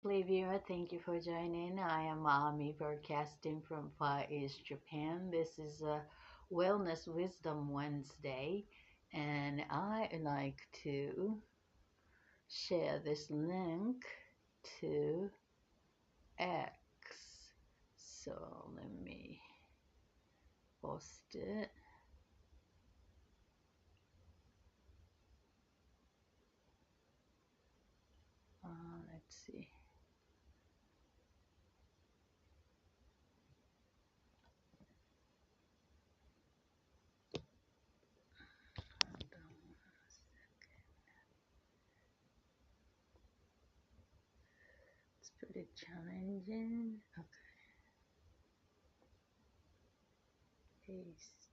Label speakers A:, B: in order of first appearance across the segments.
A: Hey viewer, thank you for joining. I am Ami broadcasting from Far East Japan. This is a Wellness Wisdom Wednesday, and I like to share this link to X. So let me post it. Let's see. Hold on a second. It's pretty challenging. Okay, paste.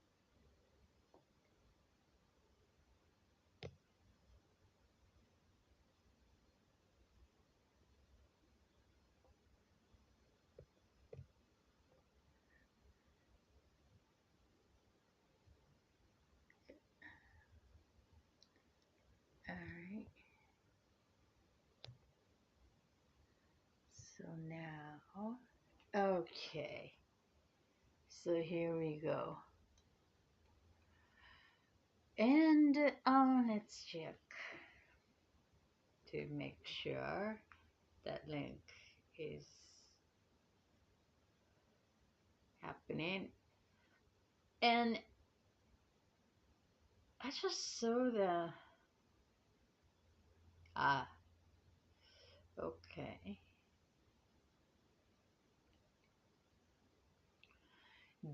A: All right. So now, okay. So here we go. And let's check to make sure that link is happening. And I just saw the ah okay.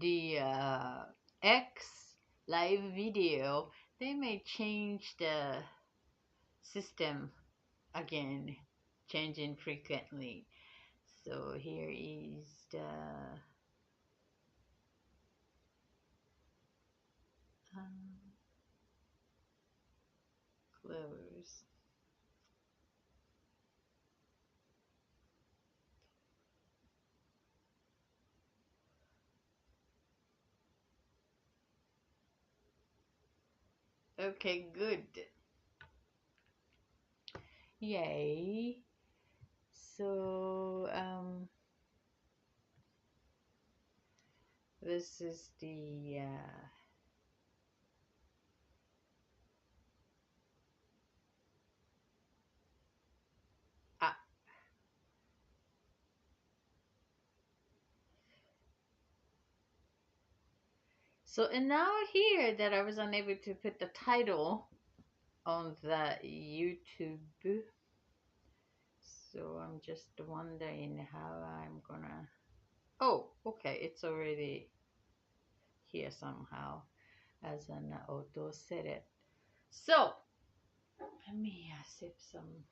A: The X live video, they may change the system again, changing frequently. So here is the um, close. Okay, good. Yay. So, this is the ah. So, and now here that I was unable to put the title on the YouTube. So I'm just wondering how I'm gonna. Oh, okay, it's already here somehow as an auto set it. So let me sip some.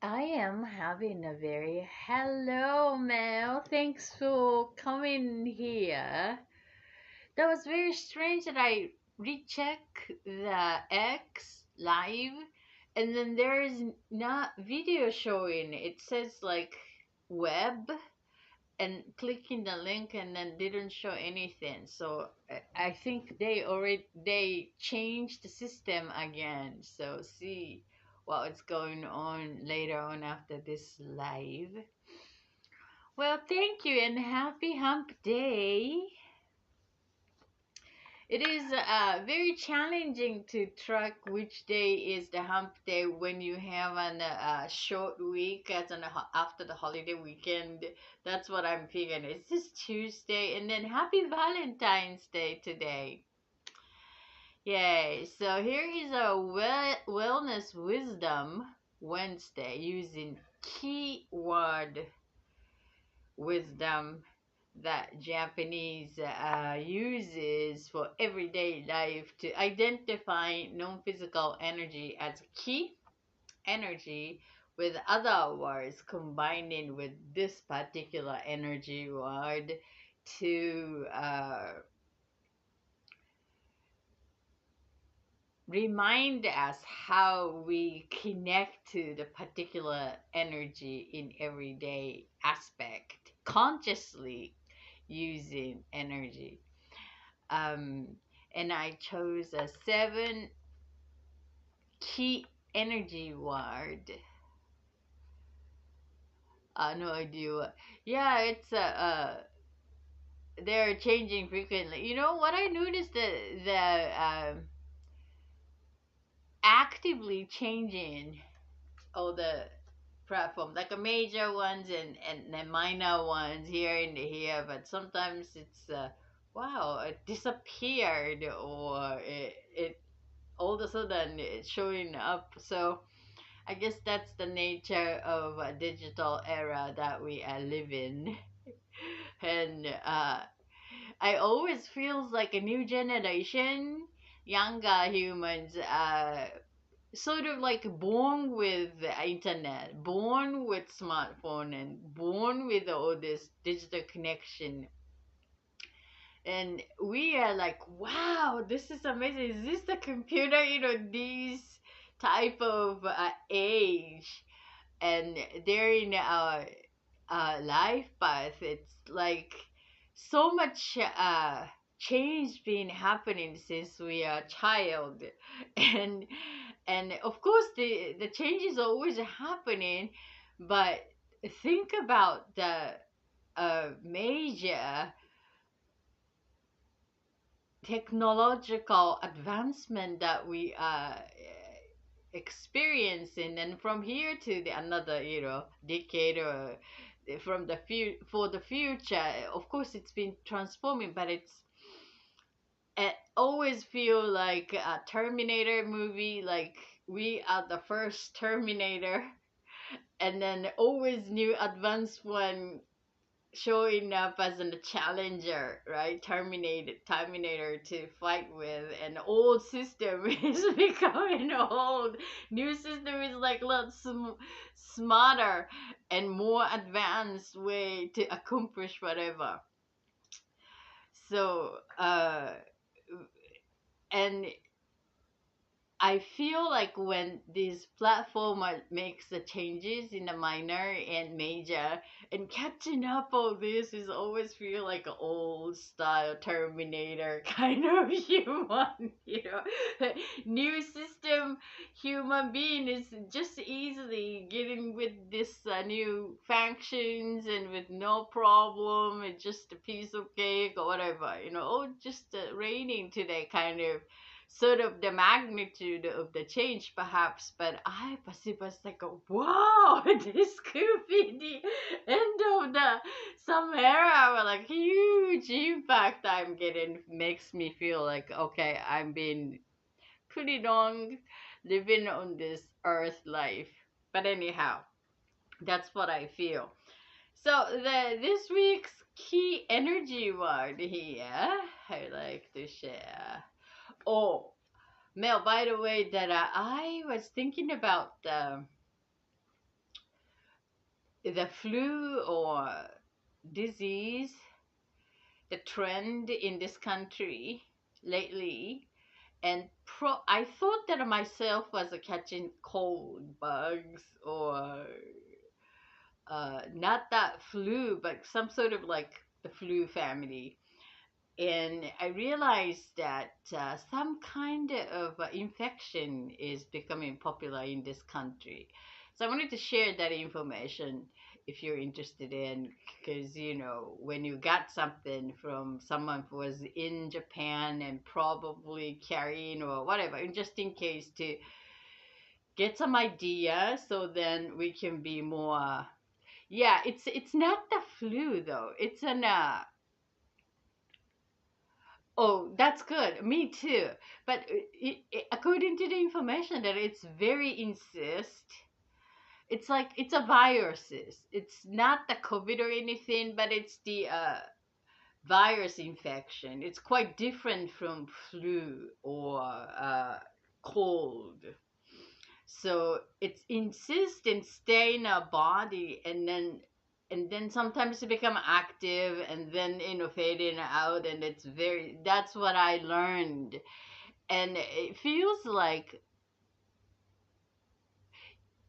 A: I am having a very hello, Mel. Thanks for coming here. That was very strange that I recheck the X live and then there is not video showing. It says like web and clicking the link and then didn't show anything. So I think they changed the system again. So see what's going on later on after this live. Well, thank you and happy hump day. It is very challenging to track which day is the hump day when you have an short week as after the holiday weekend. That's what I'm figuring. It's just Tuesday, and then Happy Valentine's Day today. Yay! So here is a wellness wisdom Wednesday using keyword wisdom that Japanese uses for everyday life to identify non-physical energy as key energy with other words combining with this particular energy word to remind us how we connect to the particular energy in everyday aspect consciously using energy. Um, and I chose a 7 key energy word. No idea what. Yeah, it's they're changing frequently. You know what I noticed, the actively changing all the platforms, like the major ones and the minor ones here and here, but sometimes it's wow, it disappeared, or it all of a sudden it's showing up. So I guess that's the nature of a digital era that we live in. And I always feels like a new generation, younger humans, sort of like born with the internet, born with smartphone, and born with all this digital connection. And we are like, wow, this is amazing. Is this the computer? These type of age, and they're in our life path. It's like so much change been happening since we are child. and and of course the change is always happening, but think about the major technological advancement that we are experiencing, and from here to the another decade, or from for the future. Of course it's been transforming, but it always feel like a Terminator movie, like we are the first Terminator, and then always new advanced one showing up as a challenger, right? Terminator to fight with, and old system is becoming old. New system is like lots smarter and more advanced way to accomplish whatever. So, and I feel like when this platform makes the changes in the minor and major, and catching up all this is always feel like an old style Terminator kind of human, New system human being is just easily getting with this new functions and with no problem. It's just a piece of cake or whatever, oh, just raining today kind of sort of the magnitude of the change perhaps, but I perceive as like, wow, this could be the end of the some era, or like huge impact I'm getting. Makes me feel like, okay, I'm being pretty long living on this earth life. But anyhow, that's what I feel. So this week's key energy word here I like to share. Oh, Mel, by the way, that I was thinking about the flu or disease, the trend in this country lately, and I thought that myself was catching cold bugs, or not that flu, but some sort of like the flu family. And I realized that some kind of infection is becoming popular in this country. So I wanted to share that information if you're interested in, because when you got something from someone who was in Japan and probably carrying or whatever, and just in case to get some idea, so then we can be more. Yeah, it's not the flu though. It's an Oh, that's good. Me too. But according to the information that it's very insist, it's like it's a viruses. It's not the COVID or anything, but it's the virus infection. It's quite different from flu or cold. So it's insist and stay in our body, and then sometimes it become active, and then fading out, and that's what I learned. And it feels like,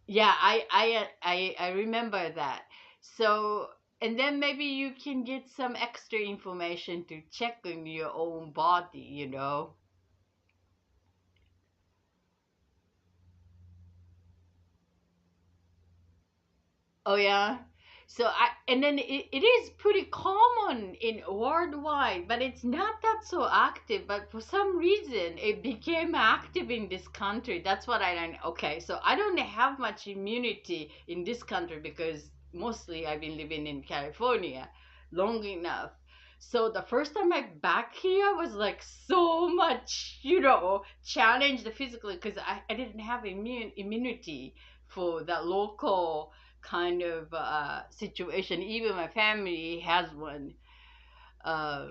A: yeah, I remember that. So, and then maybe you can get some extra information to check on your own body. Oh yeah. So and then it is pretty common in worldwide, but it's not that so active. But for some reason, it became active in this country. That's what I learned. Okay, so I don't have much immunity in this country because mostly I've been living in California long enough. So the first time I back here was like so much, challenged physically because I didn't have immunity for the local kind of situation. Even my family has one. Uh,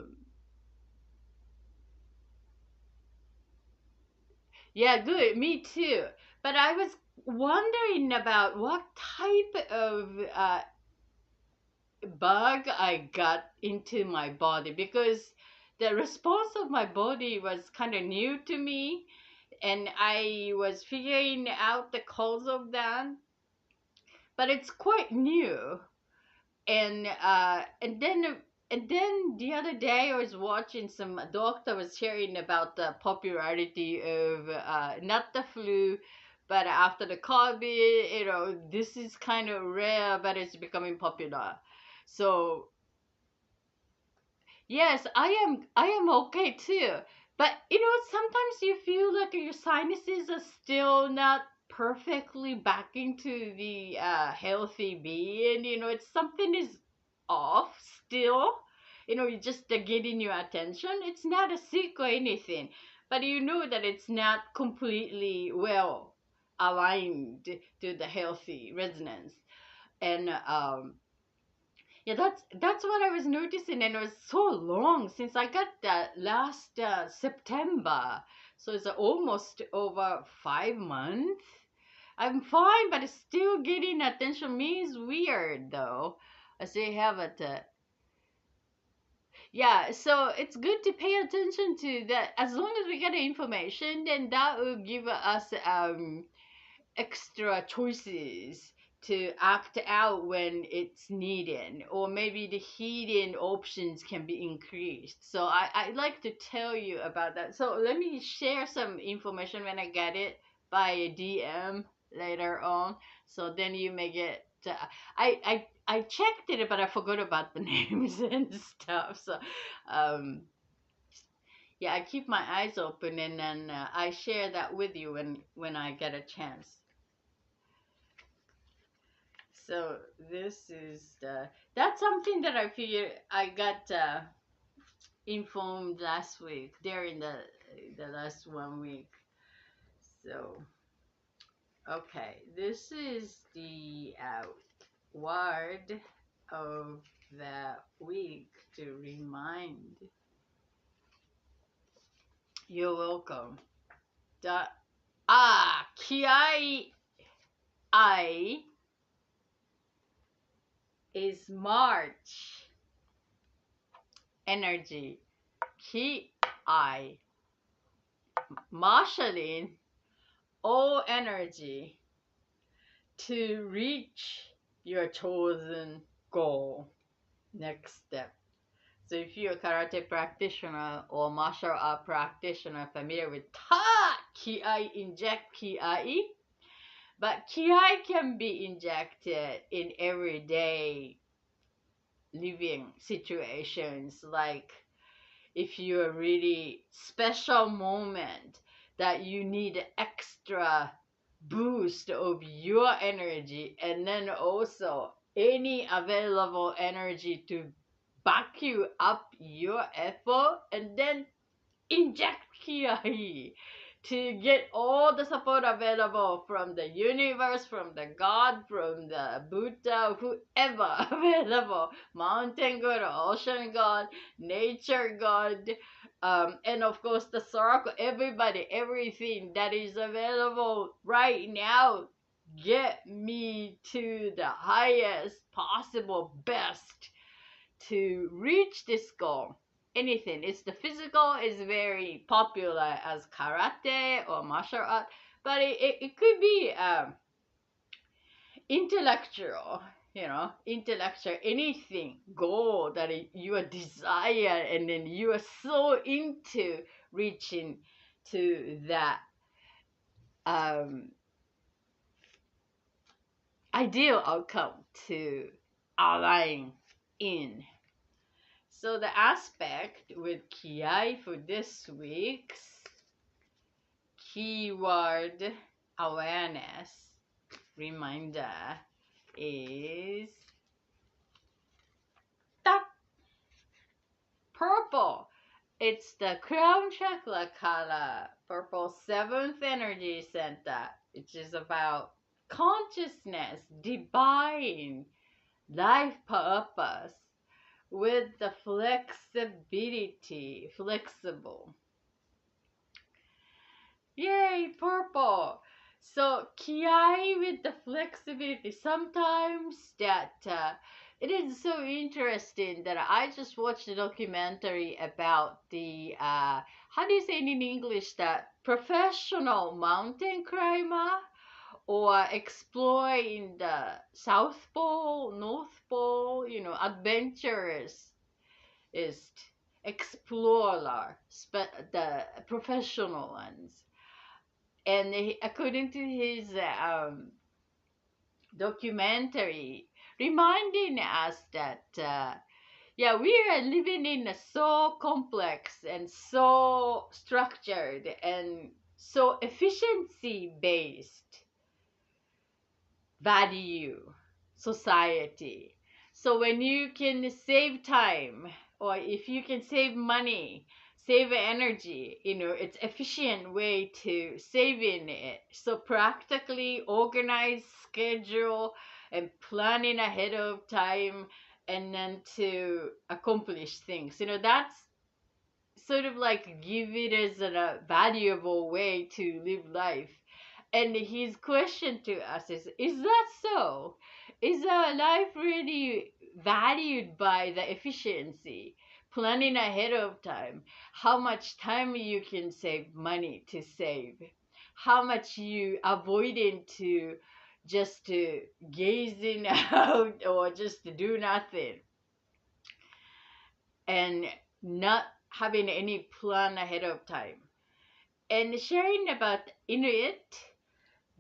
A: yeah, good. Me too. But I was wondering about what type of bug I got into my body because the response of my body was kind of new to me, and I was figuring out the cause of that. But it's quite new. And then the other day I was watching some doctor was sharing about the popularity of not the flu, but after the COVID, this is kind of rare, but it's becoming popular. So yes, I am okay too. But sometimes you feel like your sinuses are still not perfectly back into the healthy being. It's something is off still. You just getting your attention. It's not a sick or anything, but you know that it's not completely well aligned to the healthy resonance. And yeah, that's what I was noticing, and it was so long since I got that last September, so it's almost over 5 months. I'm fine, but it's still getting attention. Me is weird though. I say have it. Yeah, so it's good to pay attention to that. As long as we get the information, then that will give us extra choices to act out when it's needed, or maybe the heating options can be increased. So I like to tell you about that. So let me share some information when I get it by DM later on, so then you may get I checked it, but I forgot about the names and stuff. So um yeah, I keep my eyes open, and then I share that with you when I get a chance. So this is that's something that I figure I got informed last week during the last 1 week. So okay, this is the word of the week to remind. You're welcome. The kiai I is March energy. Ki I marshaling all energy to reach your chosen goal. Next step. So if you're a karate practitioner or martial art practitioner familiar with ki, inject ki, but ki can be injected in everyday living situations, like if you're really special moment that you need extra boost of your energy, and then also any available energy to back you up your effort, and then inject ki to get all the support available from the universe, from the God, from the Buddha, whoever available, mountain god, ocean god, nature god, and of course the circle, everybody, everything that is available right now. Get me to the highest possible best to reach this goal. Anything. It's the physical is very popular as karate or martial art, but it could be intellectual, intellectual, anything, goal that you are desire, and then you are so into reaching to that ideal outcome to align in. So the aspect with Kiai for this week's keyword awareness reminder is that purple. It's the crown chakra color, purple seventh energy center, which is about consciousness, divine life purpose with the flexibility, flexible. Yay, purple. So Kiai with the flexibility. Sometimes that it is so interesting that I just watched a documentary about the how do you say it in English, that professional mountain climber or exploring the South Pole, North Pole, adventurous is explorer, the professional ones. And according to his documentary, reminding us that yeah, we are living in a so complex and so structured and so efficiency based value society. So when you can save time, or if you can save money, save energy, it's efficient way to saving it. So practically organize schedule and planning ahead of time, and then to accomplish things, that's sort of like give it as a valuable way to live life. And his question to us is that so? Is our life really valued by the efficiency? Planning ahead of time, how much time you can save money to save, how much you avoiding to just to gazing out or just to do nothing, and not having any plan ahead of time. And sharing about Inuit,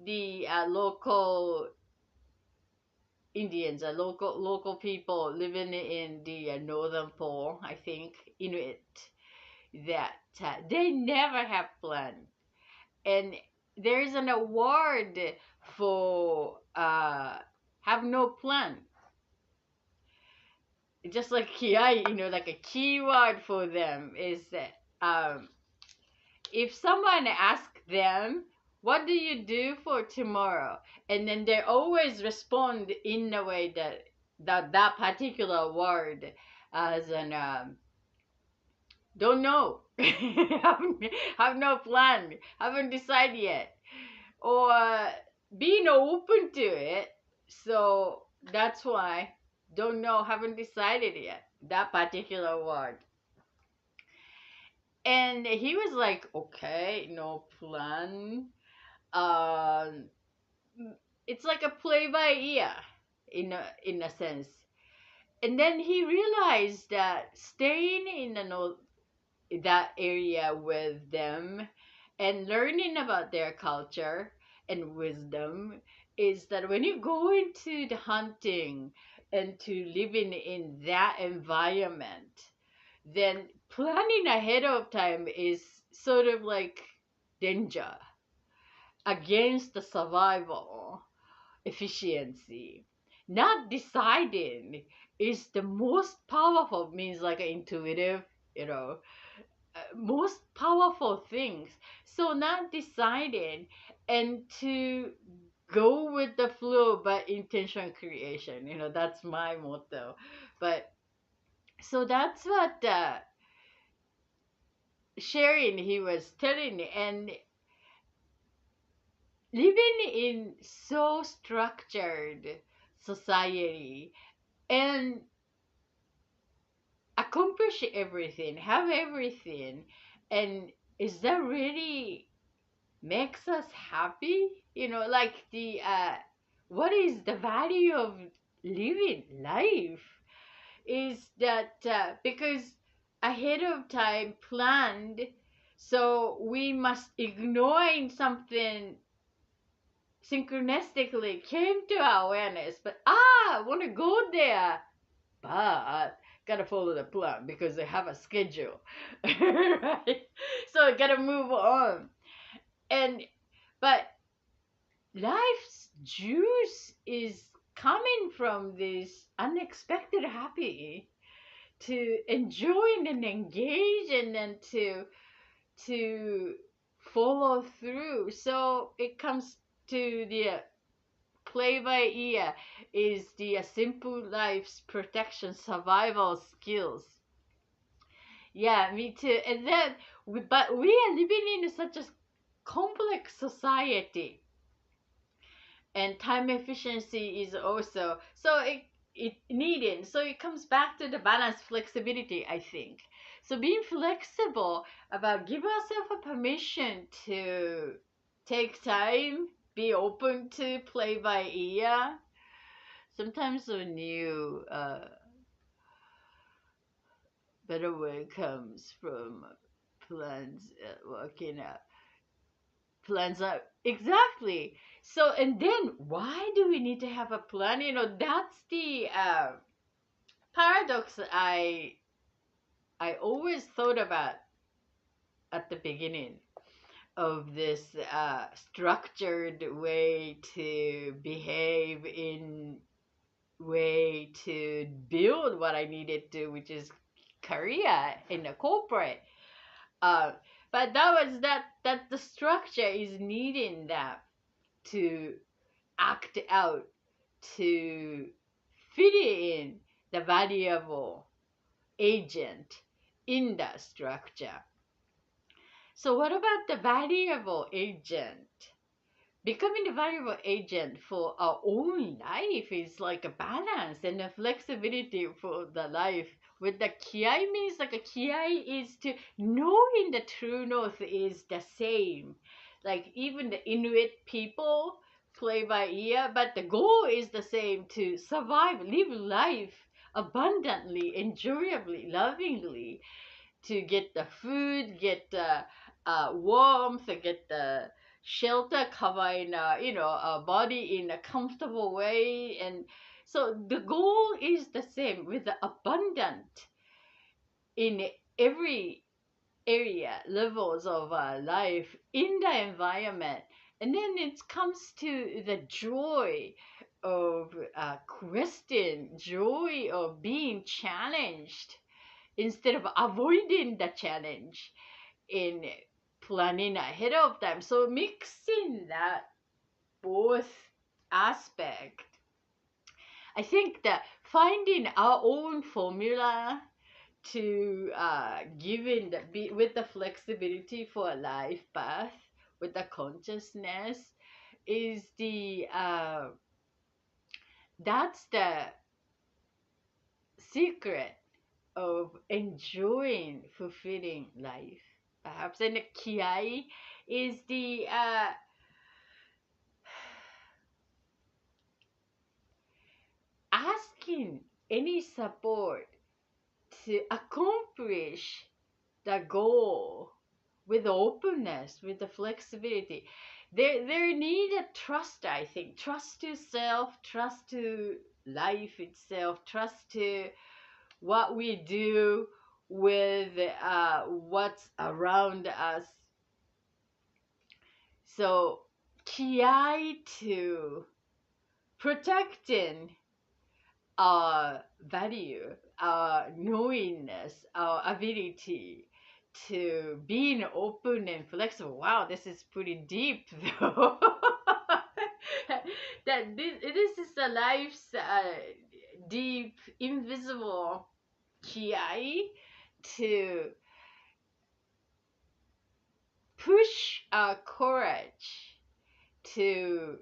A: the local Indians, local people living in the northern pole, I think, Inuit, that they never have plan. And there's an award for have no plan. Just like Kiai, like a keyword for them is that if someone asks them, what do you do for tomorrow? And then they always respond in a way that particular word as an don't know, have no plan, haven't decided yet, or being open to it. So that's why don't know, haven't decided yet, that particular word. And he was like, okay, no plan. Um, it's like a play by ear in a sense. And then he realized that staying in that area with them and learning about their culture and wisdom is that when you go into the hunting and to living in that environment, then planning ahead of time is sort of like danger against the survival efficiency. Not deciding is the most powerful, means like intuitive, most powerful things. So not deciding and to go with the flow by intention creation, that's my motto. But so that's what sharing he was telling, and living in so structured society and accomplish everything, have everything, and is that really makes us happy? Like the what is the value of living life? Is that because ahead of time planned, so we must ignoring something synchronistically came to our awareness, but I want to go there, but gotta follow the plan because they have a schedule, right? So I gotta move on, and but life's juice is coming from this unexpected happy to enjoy and engage and then to follow through. So it comes to the play by ear is the simple life's protection survival skills. Yeah, me too. And then, but we are living in such a complex society, and time efficiency is also so it needed. So it comes back to the balance, flexibility, I think. So being flexible about give ourselves a permission to take time, be open to play by ear. Sometimes when you better way comes from plans working out plans out exactly. So and then why do we need to have a plan? That's the paradox I always thought about at the beginning of this structured way to behave, in way to build what I needed to, which is career in a corporate. Uh, but that the structure is needing that to act out, to fit in the variable agent in that structure. So what about the variable agent? Becoming the variable agent for our own life is like a balance and a flexibility for the life. With the kiai means like a kiai is to knowing the true north is the same. Like even the Inuit people play by ear, but the goal is the same, to survive, live life abundantly, enjoyably, lovingly, to get the food, get the warmth, get the shelter, covering a body in a comfortable way. And so the goal is the same, with the abundant in every area, levels of life in the environment. And then it comes to the joy of question, joy of being challenged instead of avoiding the challenge in planning ahead of time. So mixing that both aspect, I think that finding our own formula to giving with the flexibility for a life path, with the consciousness, is the that's the secret of enjoying fulfilling life, perhaps. And the kiai is the asking any support to accomplish the goal with openness, with the flexibility. There need a trust, I think. Trust to self, trust to life itself, trust to what we do with what's around us. So kiai to protecting our value, our knowingness, our ability to being open and flexible. Wow, this is pretty deep though. That this is the life's deep, invisible kiai to push our courage to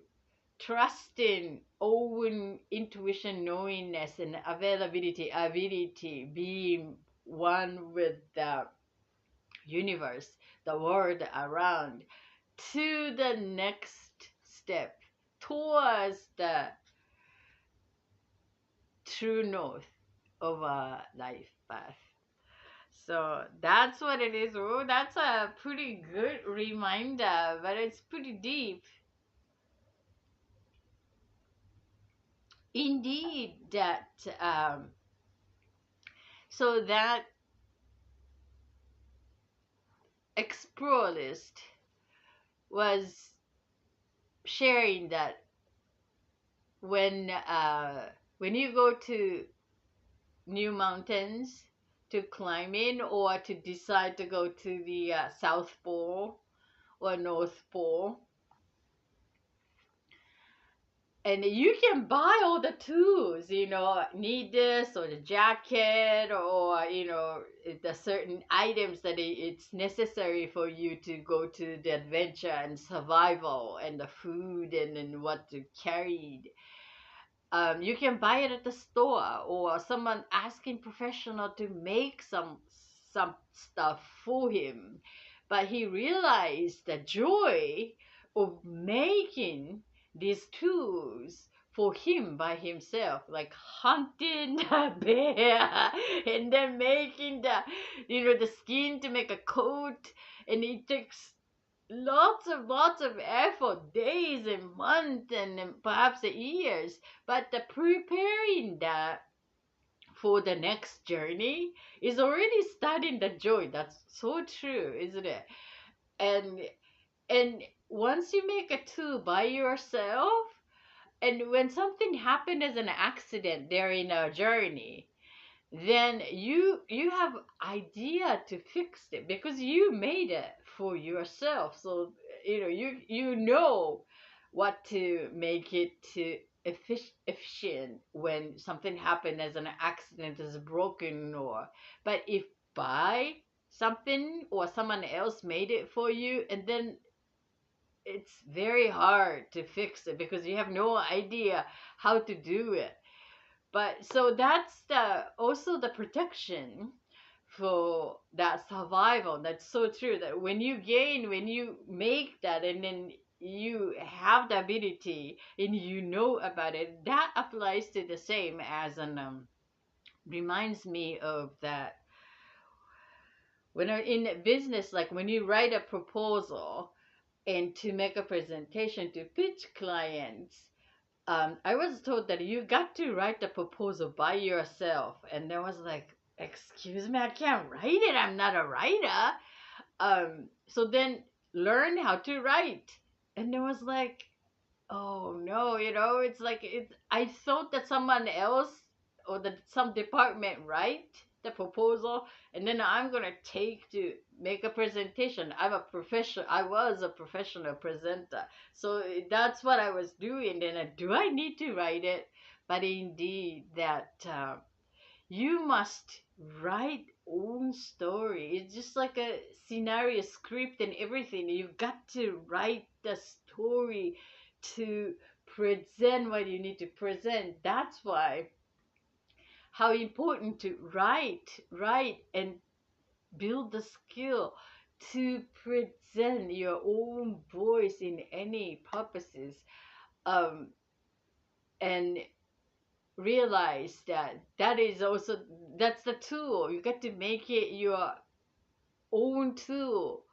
A: trust in own intuition, knowingness, and availability, ability, being one with the universe, the world around, to the next step towards the true north of our life path. So that's what it is. Oh, that's a pretty good reminder, but it's pretty deep. indeed that so that explore list was sharing that when uh when you go to new mountains to climb in or to decide to go to the South Pole or North Pole, and you can buy all the tools, need this or the jacket or the certain items that it's necessary for you to go to the adventure and survival and the food and what to carry. You can buy it at the store or someone asking professional to make some stuff for him, but he realized the joy of making these tools for him by himself, like hunting the bear and then making the skin to make a coat, and it takes lots of effort, days and months and perhaps years, but the preparing that for the next journey is already starting the joy. That's so true, isn't it? And and once you make a tool by yourself, and when something happened as an accident during a journey, then you have idea to fix it because you made it for yourself. So you know what to make it to efficient when something happened as an accident is broken, or but if buy something or someone else made it for you, and then it's very hard to fix it because you have no idea how to do it. But so that's the also the protection for that survival. That's so true that when you make that, and then you have the ability and you know about it, that applies to the same as an reminds me of that when in business, like when you write a proposal and to make a presentation to pitch clients, I was told that you got to write the proposal by yourself, and I was like, "Excuse me, I can't write it. I'm not a writer." So then learn how to write, and I was like, "Oh no, it's like it." I thought that someone else or that some department write the proposal, and then I'm gonna take to make a presentation. I was a professional presenter, so that's what I was doing. And do I need to write it? But indeed, that you must write own story. It's just like a scenario script and everything. You've got to write the story to present what you need to present. That's why how important to write and build the skill to present your own voice in any purposes, um and realize that that is also that's the tool. You got to make it your own tool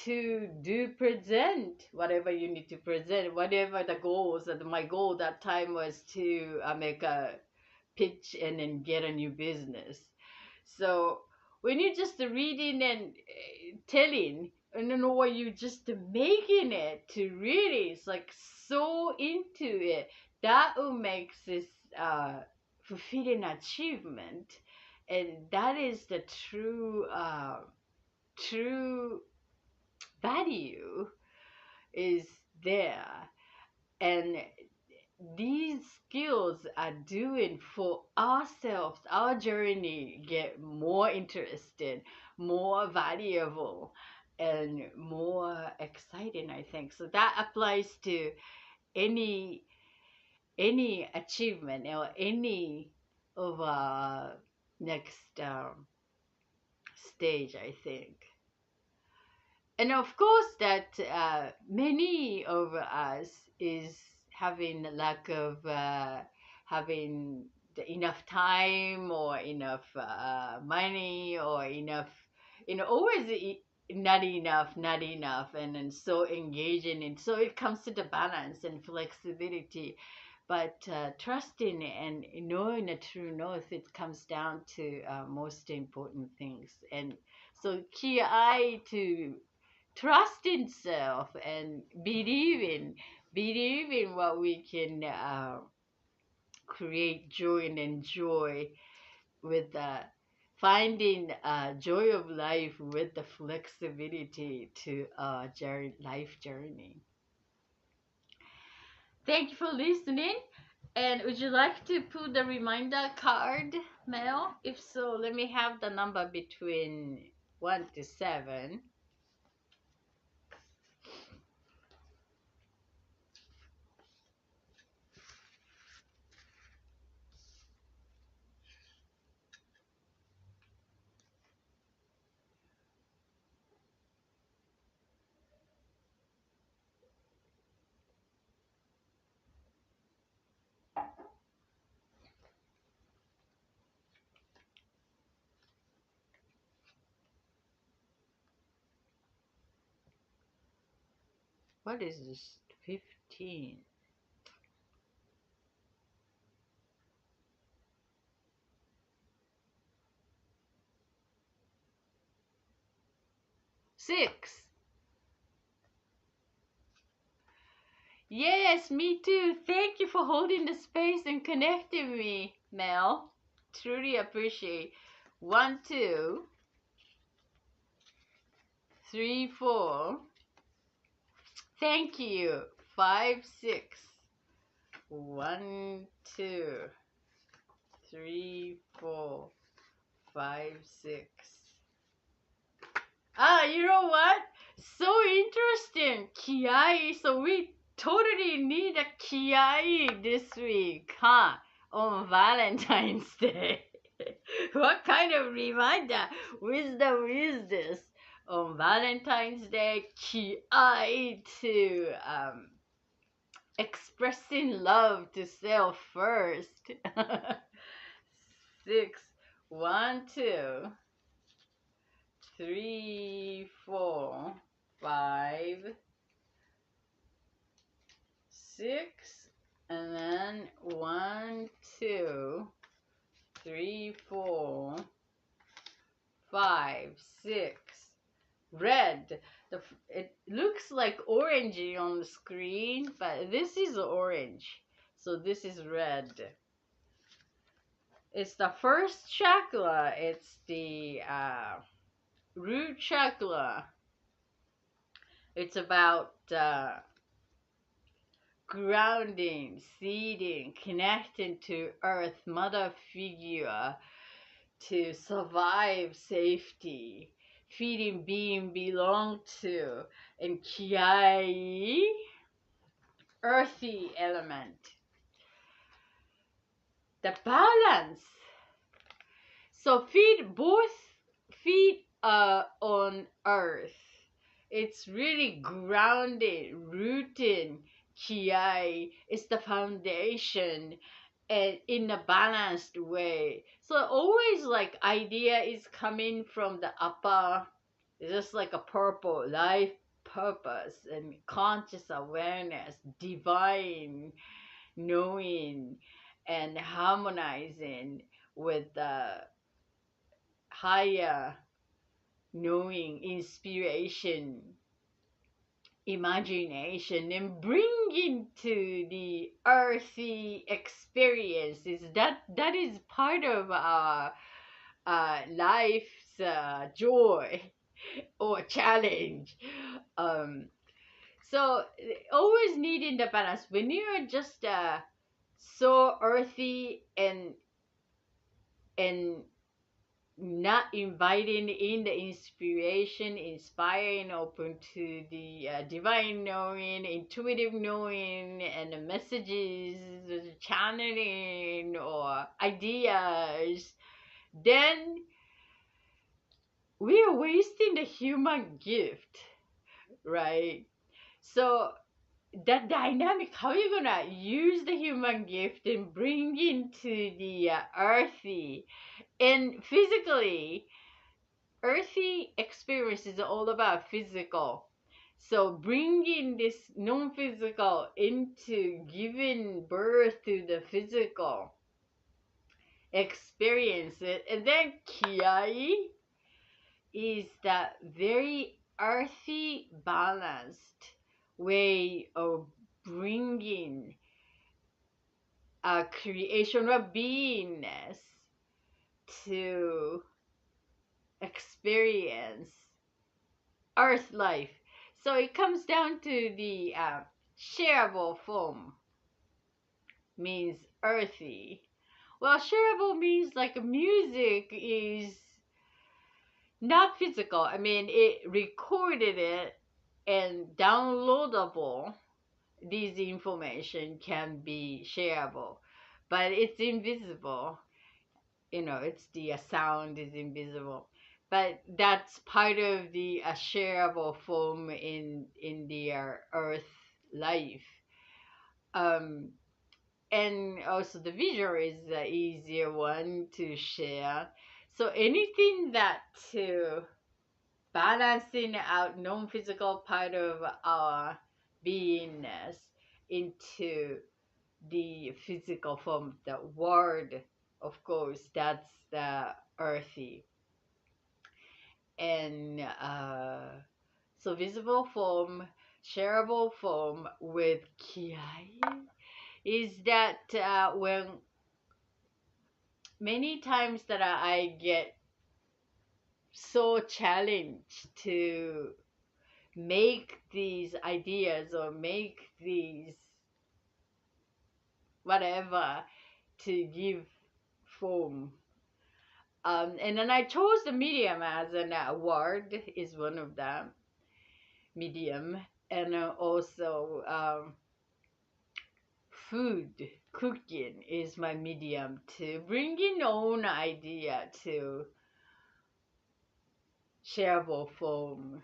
A: to do present whatever you need to present, whatever the goals. And my goal that time was to make a pitch and then get a new business. So when you're just reading and telling, and then or you just making it to really, it's like so into it, that will makes this fulfilling achievement, and that is the true value is there. And these skills are doing for ourselves, our journey get more interesting, more valuable, and more exciting, I think. So that applies to any any achievement or any of our next stage, I think. And of course that many of us is having lack of having enough time or enough money or enough, always not enough, and then so engaging, and so it comes to the balance and flexibility. But trusting and knowing the true north, it comes down to most important things. And so ki to trust in self and believe in what we can create joy and enjoy with finding joy of life with the flexibility to life journey. Thank you for listening. And would you like to put the reminder card, Mel? If so, let me have the number between 1 to 7. What is this? 15. 6. Yes, me too. Thank you for holding the space and connecting me, Mel. Truly appreciate. 1, 2, 3, 4. Thank you. 5, 6. 1, 2, 3, 4, 5, 6. Ah, you know what? So interesting. Kiai. So we totally need a kiai this week, huh? On Valentine's Day. What kind of reminder? Wisdom is this? On Valentine's Day, kiai to expressing love to self first. 6. 1, 2, 3, 4, 5, 6, and then 1, 2, 3, 4, 5, 6. Red. It looks like orangey on the screen, but this is orange. So this is red. It's the first chakra. It's the root chakra. It's about grounding, seeding, connecting to earth, mother figure, to survive safety, feeling being belong to, and kiai, earthy element. The balance. So both feet are on earth. It's really grounded, rooted. Kiai is the foundation and in a balanced way. So always like idea is coming from the upper, just like a purple life purpose and conscious awareness, divine knowing and harmonizing with the higher knowing, inspiration, imagination, and bringing to the earthy experiences. That is part of our life's joy or challenge. So always needing the balance. When you're just so earthy and not inviting in the inspiration, inspiring, open to the divine knowing, intuitive knowing, and the messages, channeling, or ideas, then we are wasting the human gift, right? So that dynamic, how are you gonna use the human gift and bring into the earthy and physically? Earthy experience is all about physical. So bringing this non-physical into giving birth to the physical experience it. And then kiai is that very earthy, balanced way of bringing a creation of beingness to experience earth life. So it comes down to the shareable form means earthy. Well, shareable means like music is not physical. I mean, it recorded it and downloadable. These information can be shareable, but it's invisible. It's the sound is invisible, but that's part of the shareable form in the earth life. Um, and also the visual is the easier one to share. So anything that to balancing out non-physical part of our beingness into the physical form, the word, of course, that's the earthy. And so visible form, shareable form with kiai is that when many times that I get so challenged to make these ideas or make these whatever to give form. And then I chose the medium as an word is one of them, medium, and also food, cooking is my medium to bring in own idea to shareable form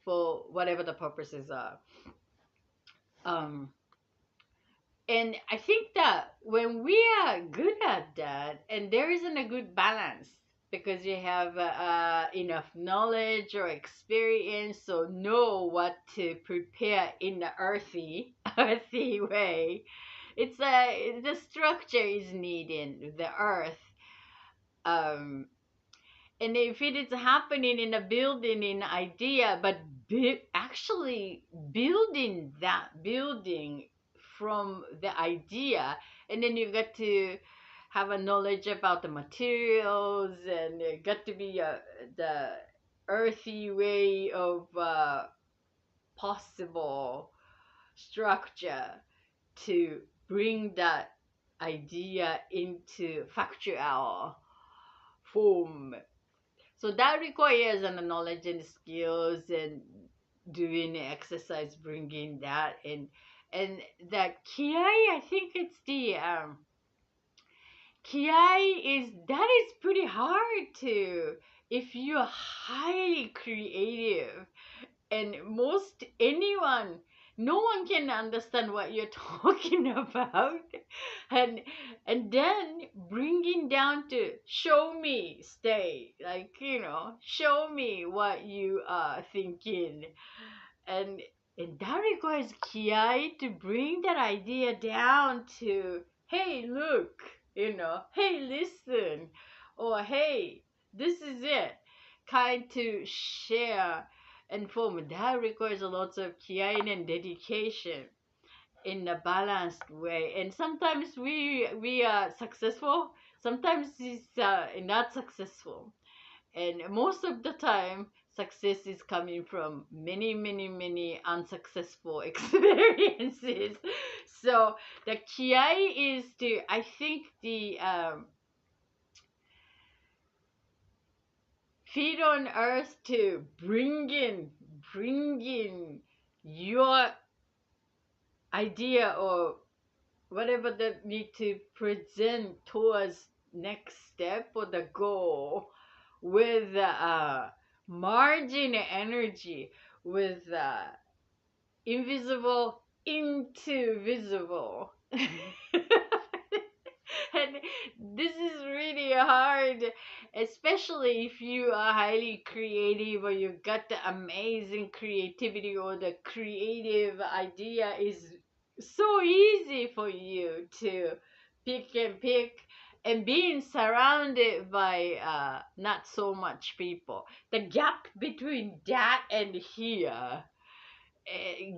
A: for whatever the purposes are. And I think that when we are good at that, and there isn't a good balance because you have enough knowledge or experience, so know what to prepare in the earthy, earthy way. The structure is needed, the earth. Um, and if it is happening in a building in idea, but actually building that building from the idea, and then you've got to have a knowledge about the materials, and it got to be the earthy way of possible structure to bring that idea into factual form. So that requires a knowledge and skills and doing exercise, bringing that in. And that kiai, I think it's the kiai that is pretty hard to, if you're highly creative, and most anyone, no one can understand what you're talking about. And then bringing down to show me, stay, like, show me what you are thinking. And that requires kiai to bring that idea down to, hey, look, hey, listen, or hey, this is it, kind to share and form. That requires a lot of kiai and dedication in a balanced way. And sometimes we are successful, sometimes it's not successful, and most of the time success is coming from many, many, many unsuccessful experiences. So the kiai is to, I think, the feet on earth to bring in your idea or whatever that need to present towards next step or the goal with margin energy, with invisible into visible. And this is really hard, especially if you are highly creative or you got the amazing creativity or the creative idea is so easy for you to pick and pick, and being surrounded by not so much people, the gap between that and here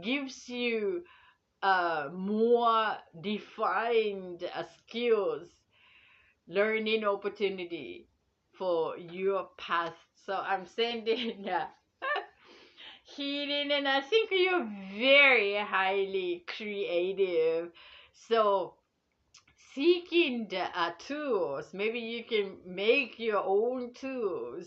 A: gives you more defined skills, learning opportunity for your path. So I'm sending healing, and I think you're very highly creative. So seeking the tools, maybe you can make your own tools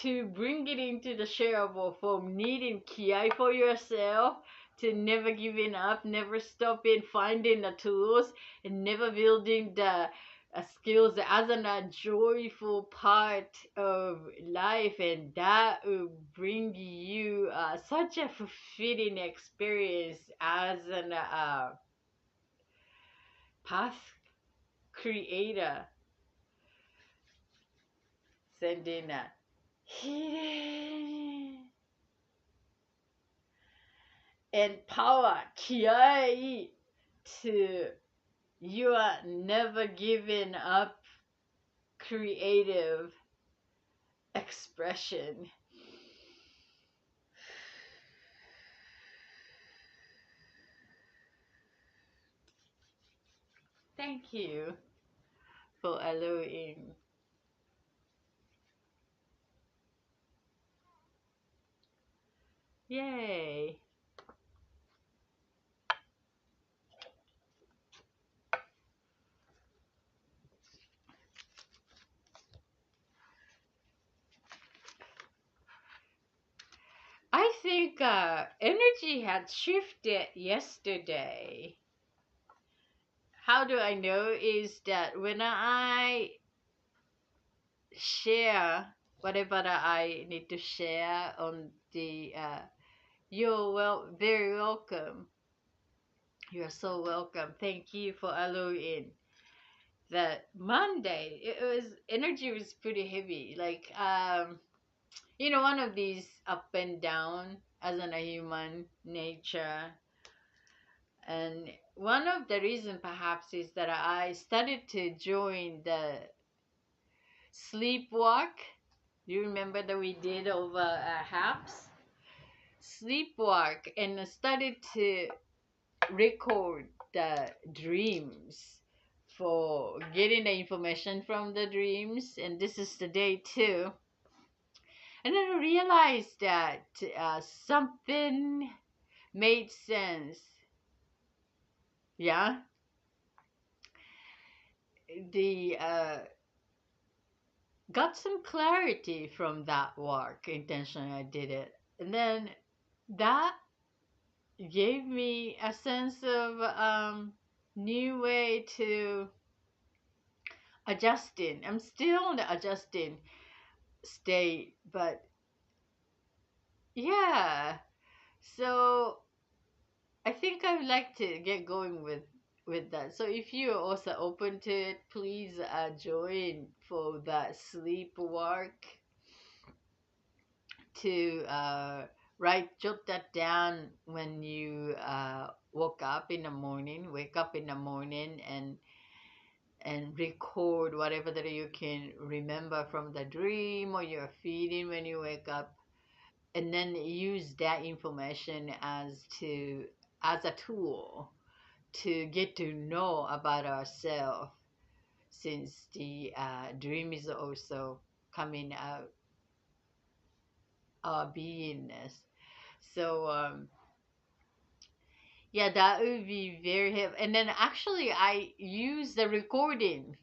A: to bring it into the shareable form, needing ki for yourself, to never giving up, never stopping finding the tools, and never building the skills as a joyful part of life, and that will bring you such a fulfilling experience as an path creator. Sending a healing and power, ki, to your never giving up creative expression. Thank you for allowing. Yay. I think energy had shifted yesterday. How do I know? Is that when I share whatever that I need to share on the you're very welcome. You're so welcome. Thank you for allowing that Monday. It was energy was pretty heavy. Like one of these up and down as in a human nature. And one of the reason perhaps is that I started to join the sleepwalk. Do you remember that we did over HAPS? Sleepwalk, and I started to record the dreams for getting the information from the dreams, and this is the day two. And then I realized that something made sense. Yeah, the got some clarity from that work. Intentionally, I did it, and then that gave me a sense of new way to adjusting. I'm still in the adjusting state, but yeah. So I think I would like to get going with that. So if you're also open to it, please join for that sleep work to jot that down when you wake up in the morning, and record whatever that you can remember from the dream or you're feeling when you wake up, and then use that information as a tool to get to know about ourselves, since the dream is also coming out our beingness. So yeah, that would be very helpful. And then actually I use the recording.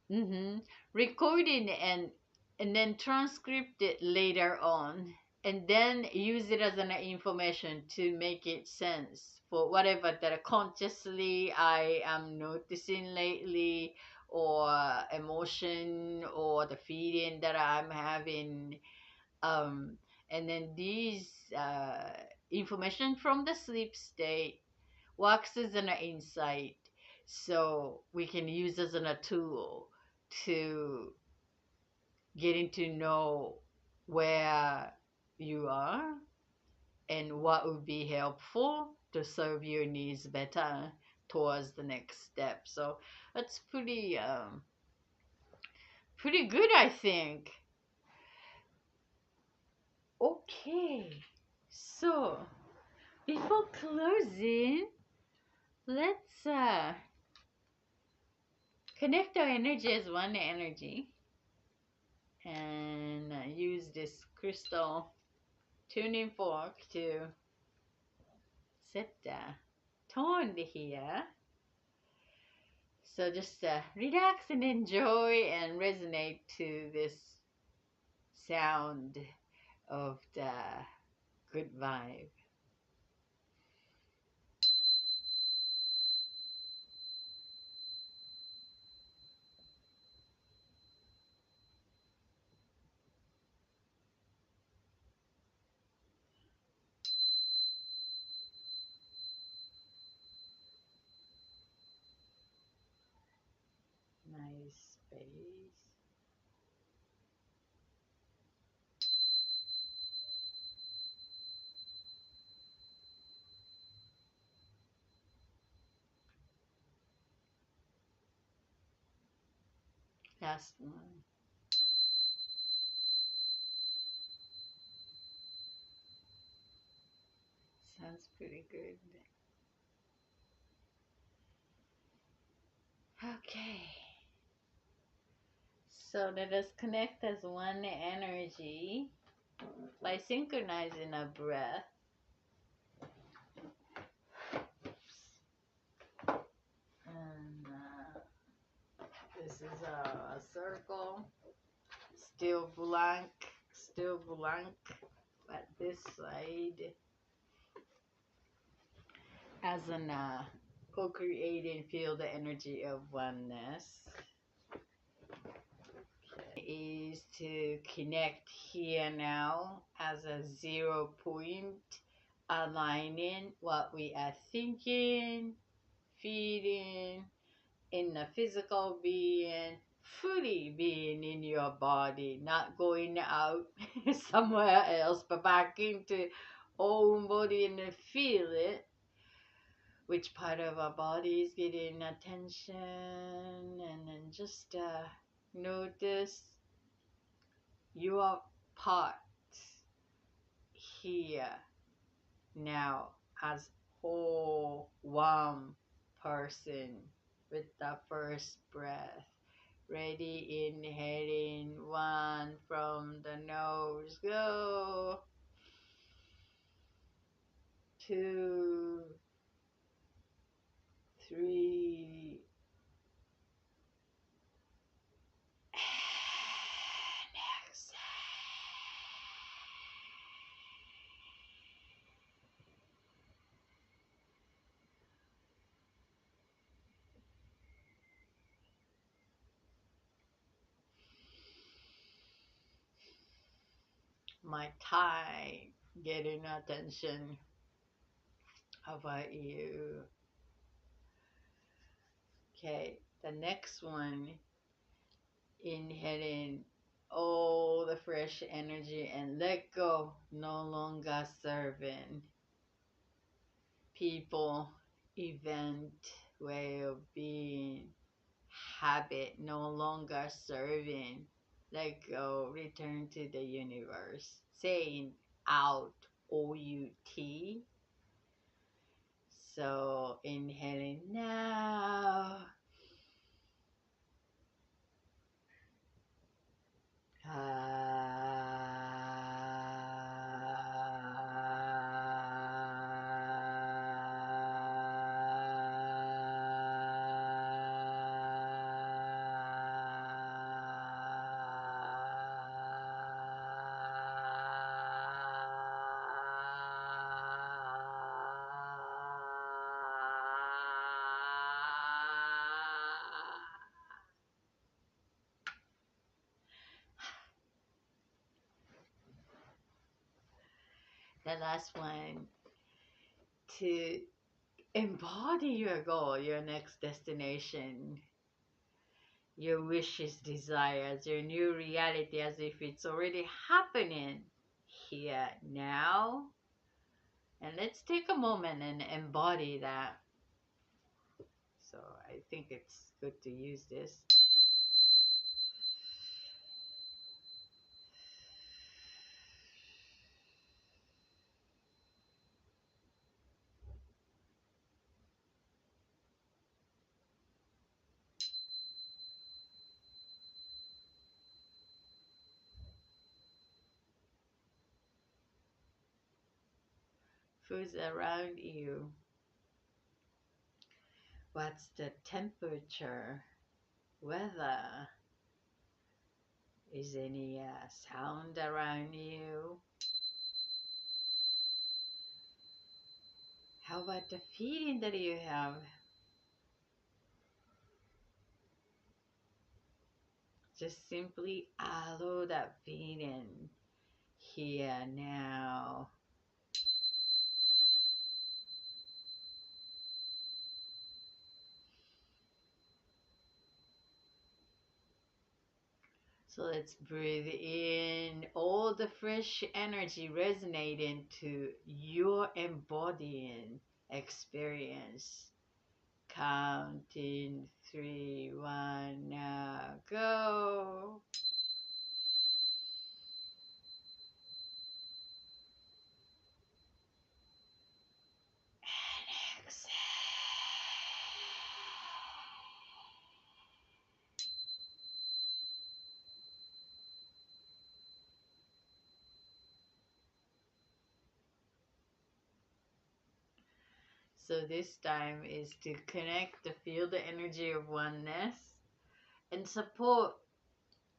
A: Mm-hmm. Recording, and then transcript it later on, and then use it as an information to make it sense for whatever that consciously I am noticing lately, or emotion, or the feeling that I'm having. um and then these information from the sleep state works as an insight. So we can use this as a tool to getting to know where you are and what would be helpful to serve your needs better towards the next step. So that's pretty good, I think. Okay, so before closing, let's connect our energy as one energy and use this crystal tuning fork to set the tone here. So just relax and enjoy and resonate to this sound of the good vibe. Nice space. Last one. Sounds pretty good. Okay. So let us connect as one energy by synchronizing our breath. And this is a circle, still blank, but this side as an co-creating field the energy of oneness. Is to connect here now as a 0 point, aligning what we are thinking, feeling in the physical being, fully being in your body, not going out somewhere else, but back into own body and feel it. Which part of our body is getting attention, and then just notice your part here now as whole one person with the first breath. Ready, inhaling 1 from the nose, go. 2, 3, and exhale. My thigh getting attention. How about you? Okay, the next one, inhaling all the fresh energy and let go. No longer serving people, event, way of being, habit. No longer serving. Let go. Return to the universe. Saying out, O-U-T. So inhaling now. The last one, to embody your goal, your next destination, your wishes, desires, your new reality as if it's already happening here now. And let's take a moment and embody that. So I think it's good to use this. Who's around you? What's the temperature? Weather? Is any sound around you? How about the feeling that you have? Just simply allow that feeling here now. So let's breathe in all the fresh energy resonating to your embodying experience. Counting 3, 1, now go. And exhale. So this time is to connect to feel the energy of oneness and support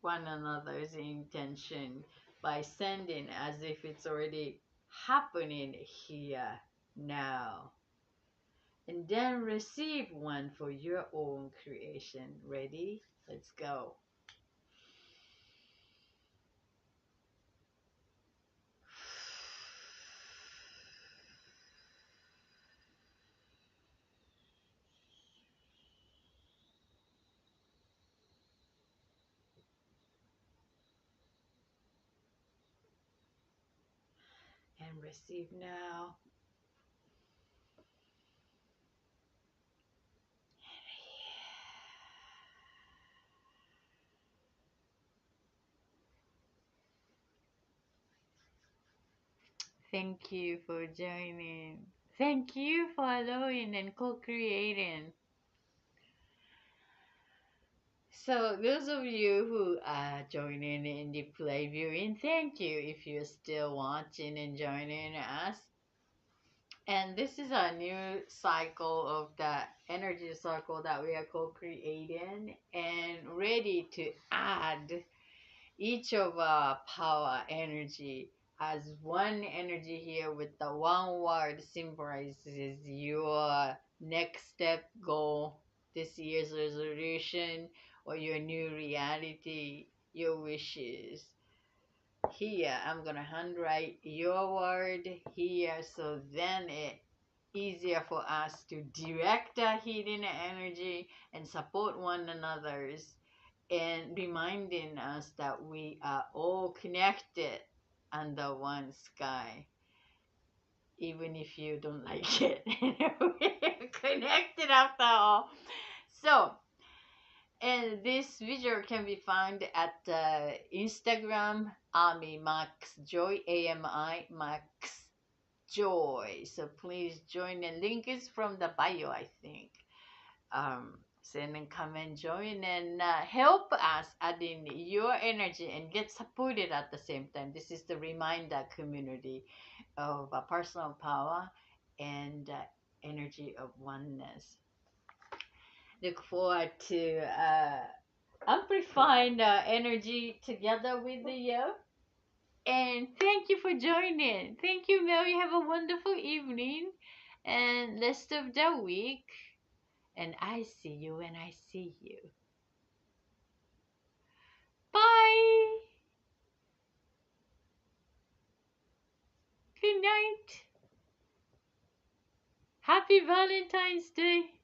A: one another's intention by sending as if it's already happening here now. And then receive one for your own creation. Ready? Let's go. And receive now. Thank you for joining. Thank you for allowing and co-creating. So those of you who are joining in the play viewing, thank you if you're still watching and joining us. And this is a new cycle of the energy circle that we are co-creating and ready to add each of our power energy as one energy here with the one word symbolizes your next step goal, this year's resolution, or your new reality, your wishes. Here, I'm gonna handwrite your word here so then it easier for us to direct our healing energy and support one another's and reminding us that we are all connected under one sky. Even if you don't like it, we're connected after all. So, and this video can be found at Instagram, Ami Max Joy, AMI Max Joy. So please join. The link is from the bio, I think. Send and come and join and help us add in your energy and get supported at the same time. This is the reminder community of personal power and energy of oneness. Look forward to amplifying the energy together with you. And thank you for joining. Thank you, Mel. You have a wonderful evening and rest of the week. And I see you when I see you. Bye. Good night. Happy Valentine's Day.